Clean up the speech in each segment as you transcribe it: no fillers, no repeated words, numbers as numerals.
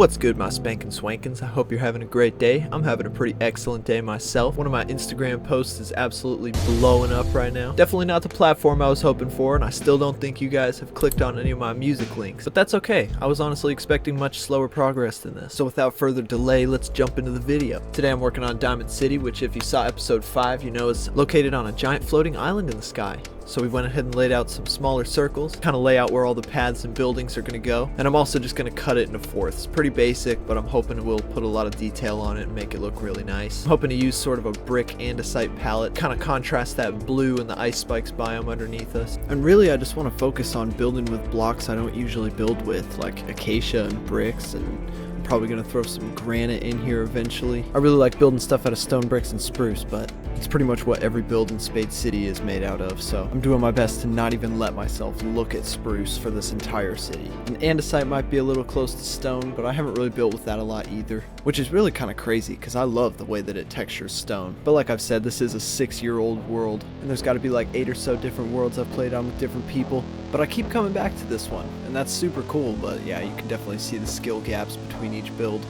What's good, my spankin' swankins? I hope you're having a great day. I'm having a pretty excellent day myself. One of my Instagram posts is absolutely blowing up right now. Definitely not the platform I was hoping for, and I still don't think you guys have clicked on any of my music links. But that's okay. I was honestly expecting much slower progress than this. So without further delay, let's jump into the video. Today I'm working on Diamond City, which if you saw episode 5, you know is located on a giant floating island in the sky. So we went ahead and laid out some smaller circles, kind of lay out where all the paths and buildings are going to go. And I'm also just going to cut it into fourths. Pretty basic, but I'm hoping we'll put a lot of detail on it and make it look really nice. I'm hoping to use sort of a brick andesite palette, kind of contrast that blue and the ice spikes biome underneath us. And really I just want to focus on building with blocks I don't usually build with, like acacia and bricks, and I'm probably going to throw some granite in here eventually. I really like building stuff out of stone bricks and spruce, but it's pretty much what every build in Spade City is made out of, so I'm doing my best to not even let myself look at spruce for this entire city. And andesite might be a little close to stone, but I haven't really built with that a lot either, which is really kind of crazy because I love the way that it textures stone. But like I've said, this is a 6-year-old world, and there's got to be like 8 or so different worlds I've played on with different people, but I keep coming back to this one, and that's super cool. But yeah, you can definitely see the skill gaps between each build.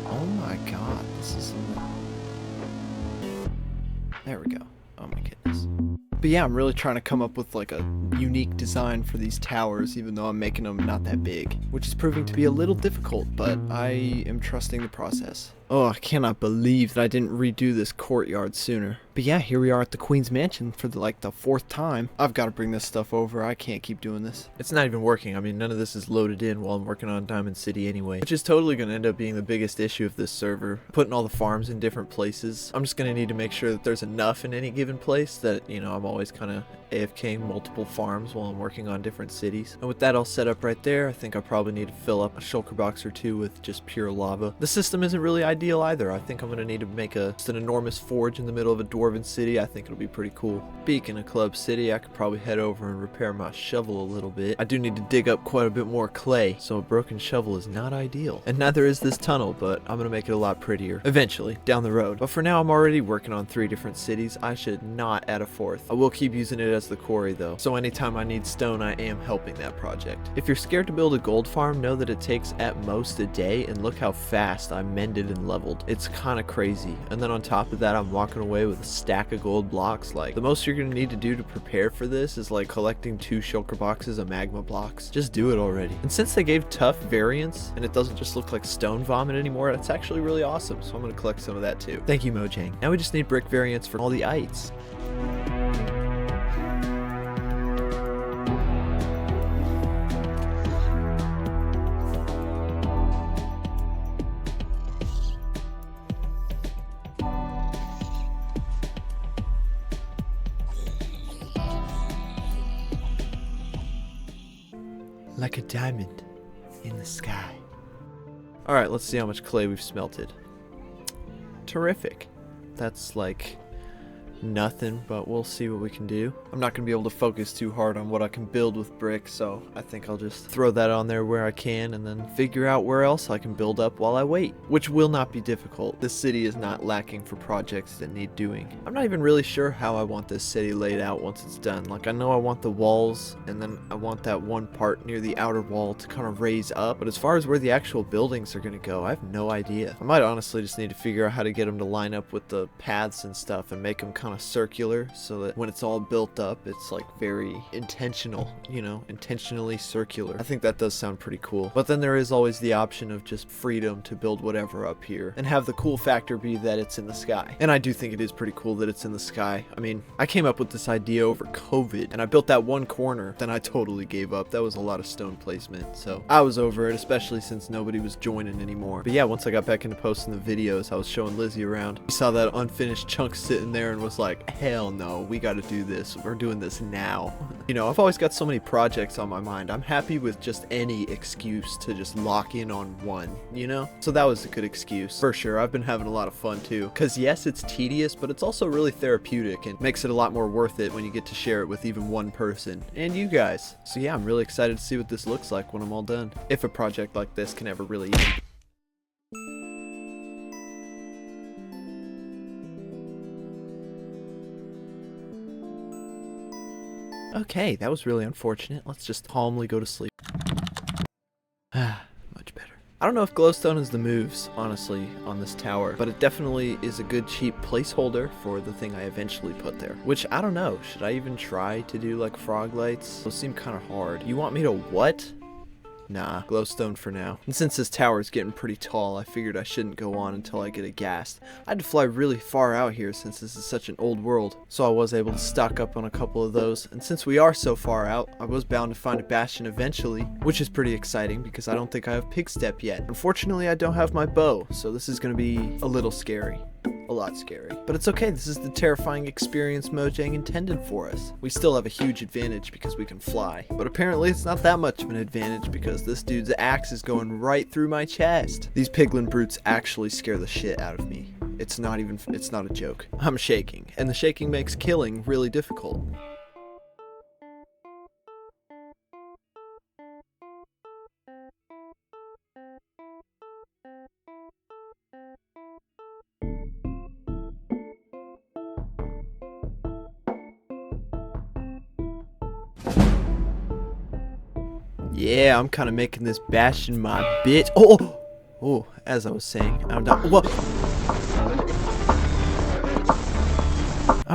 Oh my god, this is... There we go. Oh my goodness. But yeah, I'm really trying to come up with like a unique design for these towers, even though I'm making them not that big, which is proving to be a little difficult, but I am trusting the process. Oh, I cannot believe that I didn't redo this courtyard sooner. But yeah, here we are at the Queen's Mansion for the 4th time. I've got to bring this stuff over. I can't keep doing this. It's not even working. I mean, none of this is loaded in while I'm working on Diamond City anyway, which is totally going to end up being the biggest issue of this server. Putting all the farms in different places. I'm just going to need to make sure that there's enough in any given place that, you know, I'm always kind of AFKing multiple farms while I'm working on different cities. And with that all set up right there, I think I probably need to fill up a shulker box or two with just pure lava. The system isn't really ideal either. I think I'm going to need to make just an enormous forge in the middle of a dwarven city. I think it'll be pretty cool. Speaking of Club City, I could probably head over and repair my shovel a little bit. I do need to dig up quite a bit more clay, so a broken shovel is not ideal. And neither is this tunnel, but I'm going to make it a lot prettier. Eventually, down the road. But for now, I'm already working on 3 different cities. I should not add a 4th. I will keep using it as the quarry though, so anytime I need stone, I am helping that project. If you're scared to build a gold farm, know that it takes at most a day, and look how fast I mended and leveled. It's kind of crazy. And then on top of that, I'm walking away with a stack of gold blocks. Like, the most you're going to need to do to prepare for this is like collecting 2 shulker boxes of magma blocks. Just do it already. And since they gave tough variants and it doesn't just look like stone vomit anymore, that's actually really awesome, so I'm going to collect some of that too. Thank you, Mojang. Now we just need brick variants for all the ites. Like a diamond in the sky. Alright, let's see how much clay we've smelted. Terrific. That's like nothing, but we'll see what we can do. I'm not going to be able to focus too hard on what I can build with brick, so I think I'll just throw that on there where I can and then figure out where else I can build up while I wait, which will not be difficult. This city is not lacking for projects that need doing. I'm not even really sure how I want this city laid out once it's done. Like, I know I want the walls, and then I want that one part near the outer wall to kind of raise up, but as far as where the actual buildings are going to go, I have no idea. I might honestly just need to figure out how to get them to line up with the paths and stuff and make them kind of circular, so that when it's all built up, it's like very intentional, you know, intentionally circular. I think that does sound pretty cool. But then there is always the option of just freedom to build whatever up here and have the cool factor be that it's in the sky. And I do think it is pretty cool that it's in the sky. I mean, I came up with this idea over COVID, and I built that one corner, then I totally gave up. That was a lot of stone placement, so I was over it, especially since nobody was joining anymore. But yeah, once I got back into posting the videos, I was showing Lizzie around. She saw that unfinished chunk sitting there and was like, hell no, we got to do this. We're doing this now. You know, I've always got so many projects on my mind. I'm happy with just any excuse to just lock in on one, you know? So that was a good excuse. For sure, I've been having a lot of fun too. Because yes, it's tedious, but it's also really therapeutic and makes it a lot more worth it when you get to share it with even one person. And you guys. So yeah, I'm really excited to see what this looks like when I'm all done. If a project like this can ever really end. Okay, that was really unfortunate. Let's just calmly go to sleep. Ah, much better. I don't know if glowstone is the moves, honestly, on this tower, but it definitely is a good cheap placeholder for the thing I eventually put there. Which, I don't know, should I even try to do like frog lights? Those seem kind of hard. You want me to what? Nah, glowstone for now. And since this tower is getting pretty tall, I figured I shouldn't go on until I get a ghast. I had to fly really far out here since this is such an old world, so I was able to stock up on a couple of those. And since we are so far out, I was bound to find a bastion eventually, which is pretty exciting because I don't think I have pig step yet. Unfortunately, I don't have my bow, so this is going to be a little scary. A lot scary. But it's okay, this is the terrifying experience Mojang intended for us. We still have a huge advantage because we can fly. But apparently it's not that much of an advantage because this dude's axe is going right through my chest. These piglin brutes actually scare the shit out of me. It's not a joke. I'm shaking, and the shaking makes killing really difficult. Yeah, I'm kind of making this bastion my bitch. Oh, as I was saying, I'm done. Whoa.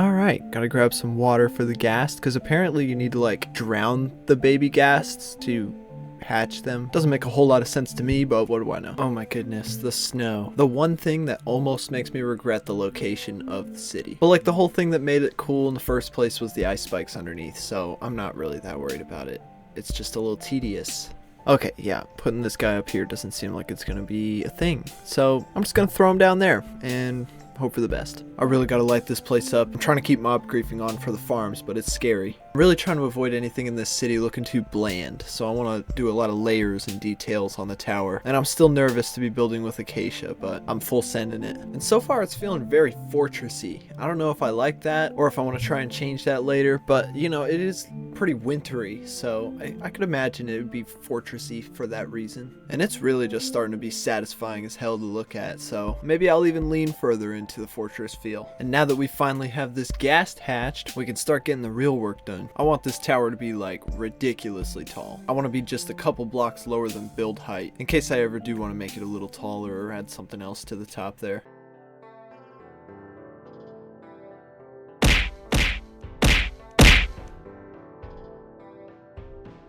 Alright, gotta grab some water for the ghast, because apparently you need to like drown the baby ghasts to hatch them. Doesn't make a whole lot of sense to me, but what do I know? Oh my goodness, the snow. The one thing that almost makes me regret the location of the city. But like the whole thing that made it cool in the first place was the ice spikes underneath, so I'm not really that worried about it. It's just a little tedious. Okay, yeah, putting this guy up here doesn't seem like it's gonna be a thing. So I'm just gonna throw him down there and hope for the best. I really gotta light this place up. I'm trying to keep mob griefing on for the farms, but it's scary. I'm really trying to avoid anything in this city looking too bland, so I want to do a lot of layers and details on the tower. And I'm still nervous to be building with acacia, but I'm full sending it. And so far it's feeling very fortressy. I don't know if I like that or if I want to try and change that later, but you know, it is pretty wintry, so I could imagine it would be fortressy for that reason. And it's really just starting to be satisfying as hell to look at, so maybe I'll even lean further into the fortress feel. And now that we finally have this ghast hatched, we can start getting the real work done. I want this tower to be like ridiculously tall. I want to be just a couple blocks lower than build height, in case I ever do want to make it a little taller or add something else to the top there.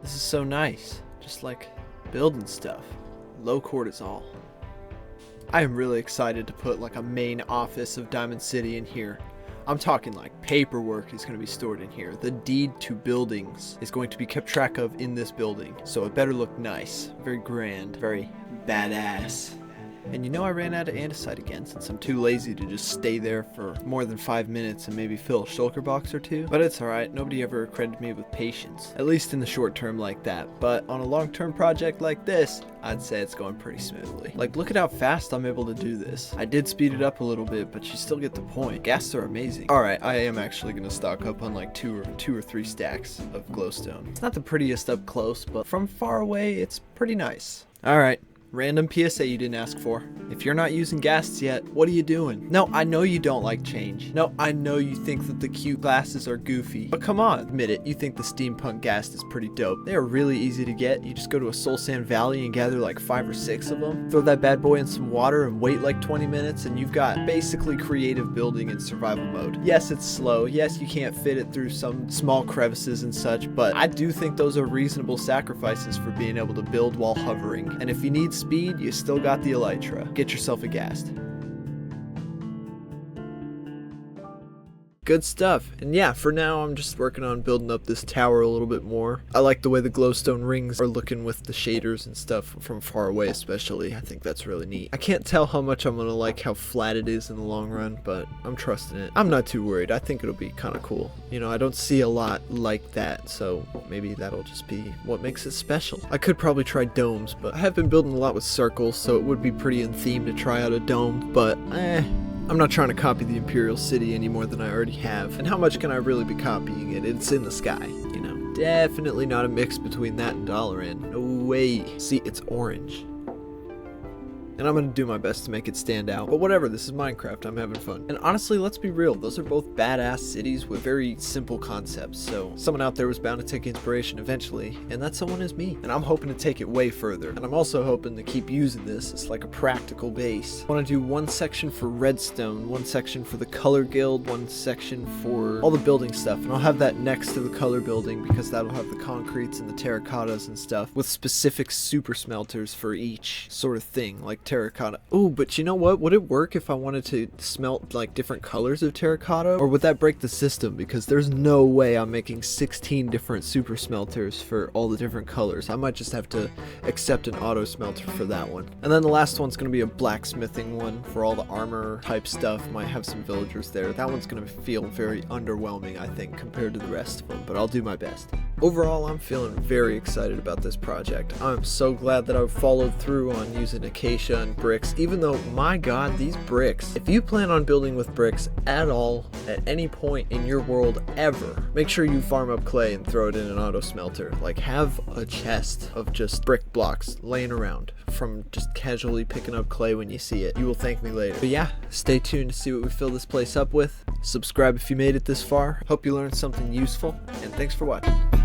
This is so nice, just like building stuff. Low cortisol. I am really excited to put like a main office of Diamond City in here. I'm talking like paperwork is going to be stored in here. The deed to buildings is going to be kept track of in this building. So it better look nice, very grand, very badass. And you know I ran out of andesite again since I'm too lazy to just stay there for more than 5 minutes and maybe fill a shulker box or two. But it's alright, nobody ever credited me with patience. At least in the short term like that. But on a long term project like this, I'd say it's going pretty smoothly. Like, look at how fast I'm able to do this. I did speed it up a little bit, but you still get the point. Ghasts are amazing. Alright, I am actually going to stock up on like two or three stacks of glowstone. It's not the prettiest up close, but from far away, it's pretty nice. Alright. Random PSA you didn't ask for. If you're not using ghasts yet, what are you doing? No, I know you don't like change. No, I know you think that the cute glasses are goofy. But come on, admit it, you think the steampunk ghast is pretty dope. They are really easy to get. You just go to a soul sand valley and gather like 5 or 6 of them. Throw that bad boy in some water and wait like 20 minutes and you've got basically creative building in survival mode. Yes, it's slow. Yes, you can't fit it through some small crevices and such, but I do think those are reasonable sacrifices for being able to build while hovering. And if you need speed, you still got the elytra. Get yourself a ghast. Good stuff. And yeah, for now I'm just working on building up this tower a little bit more. I like the way the glowstone rings are looking with the shaders and stuff from far away especially. I think that's really neat. I can't tell how much I'm gonna like how flat it is in the long run, but I'm trusting it. I'm not too worried. I think it'll be kind of cool. You know, I don't see a lot like that, so maybe that'll just be what makes it special. I could probably try domes, but I have been building a lot with circles, so it would be pretty in theme to try out a dome, but I'm not trying to copy the Imperial City any more than I already have. And how much can I really be copying it? It's in the sky, you know. Definitely not a mix between that and Dalaran. No way. See, it's orange. and I'm gonna do my best to make it stand out. But whatever, this is Minecraft, I'm having fun. And honestly, let's be real, those are both badass cities with very simple concepts, so someone out there was bound to take inspiration eventually, and that someone is me. And I'm hoping to take it way further, and I'm also hoping to keep using this as like a practical base. I want to do one section for redstone, one section for the color guild, one section for all the building stuff, and I'll have that next to the color building because that'll have the concretes and the terracottas and stuff with specific super smelters for each sort of thing, like terracotta. Oh, but you know what? Would it work if I wanted to smelt like different colors of terracotta, or would that break the system? Because there's no way I'm making 16 different super smelters for all the different colors. I might just have to accept an auto smelter for that one. And then the last one's going to be a blacksmithing one for all the armor type stuff. Might have some villagers there. That one's going to feel very underwhelming, I think, compared to the rest of them, but I'll do my best. Overall, I'm feeling very excited about this project. I'm so glad that I followed through on using acacia and bricks, even though, my god, these bricks. If you plan on building with bricks at all, at any point in your world ever, make sure you farm up clay and throw it in an auto smelter. Like, have a chest of just brick blocks laying around from just casually picking up clay when you see it. You will thank me later. But yeah, stay tuned to see what we fill this place up with. Subscribe if you made it this far. Hope you learned something useful, and thanks for watching.